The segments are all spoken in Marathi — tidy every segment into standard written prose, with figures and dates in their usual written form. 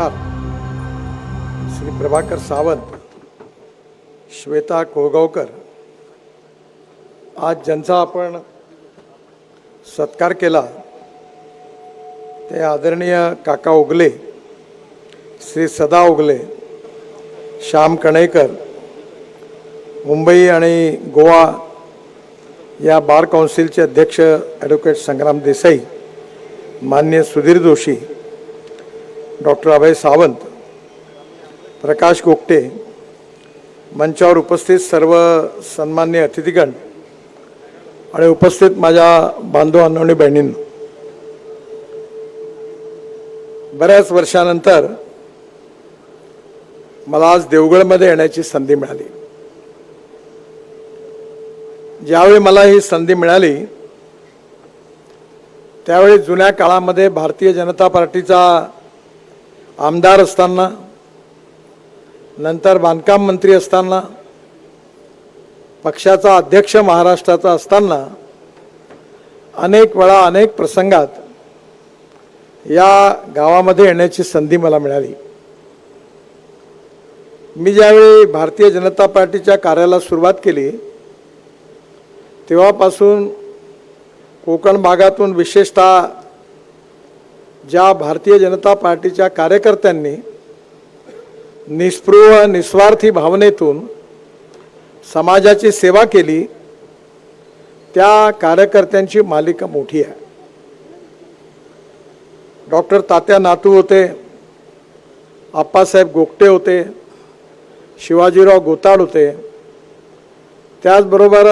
पठार, श्री प्रभाकर सावंत, श्वेता कोळगावकर, आज ज्यांचा आपण सत्कार केला ते आदरणीय काका ओगले, श्री सदा ओगले, श्याम कणेकर, मुंबई आणि गोवा या बार काउन्सिलचे अध्यक्ष ॲडव्होकेट संग्राम देसाई, माननीय सुधीर जोशी, डॉक्टर अभय सावंत, प्रकाश गोगटे, मंचावर उपस्थित सर्व सन्मान्य अतिथीगण आणि उपस्थित माझ्या बांधवांनो आणि बहिणींनो, बऱ्याच वर्षानंतर मला आज देवगडमध्ये येण्याची संधी मिळाली. ज्यावेळी मला ही संधी मिळाली त्यावेळी जुन्या काळामध्ये भारतीय जनता पार्टीचा आमदार असताना, नंतर बांधकाम मंत्री असताना, पक्षाचा अध्यक्ष महाराष्ट्राचा असताना अनेक वेळा अनेक प्रसंगात या गावामध्ये येण्याची संधी मला मिळाली. मी ज्यावेळी भारतीय जनता पार्टीच्या कार्याला सुरुवात केली तेव्हापासून कोकण भागातून विशेषतः ज्या भारतीय जनता पार्टीच्या कार्यकर्त्यांनी निस्पृह निस्वार्थी भावनेतून समाजाची सेवा केली त्या कार्यकर्त्यांची मालिका मोठी आहे. डॉक्टर तात्या नातू होते, आप्पासाहेब गोगटे होते, शिवाजीराव गोताड होते, त्याचबरोबर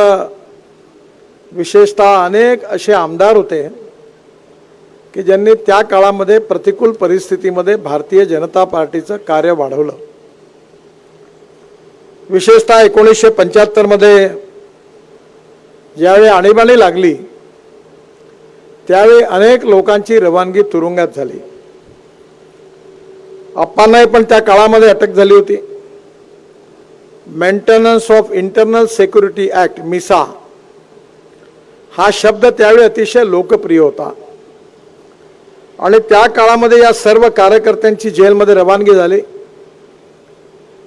विशेषतः अनेक असे आमदार होते की ज्यांनी त्या काळामध्ये प्रतिकूल परिस्थितीमध्ये भारतीय जनता पार्टीचं कार्य वाढवलं. विशेषतः 1975 मध्ये ज्यावेळी आणीबाणी लागली त्यावेळी अनेक लोकांची रवानगी तुरुंगात झाली. आप्पांनाही पण त्या काळामध्ये अटक झाली होती. Maintenance of internal security act, मिसा, हा शब्द त्यावेळी अतिशय लोकप्रिय होता आणि त्या काळामध्ये या सर्व कार्यकर्त्यांची जेलमध्ये रवानगी झाली.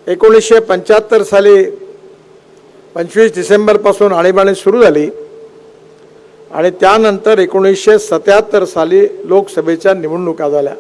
1975 साली 25 डिसेंबरपासून आणीबाणी सुरू झाली आणि त्यानंतर 1977 साली लोकसभेच्या निवडणुका झाल्या.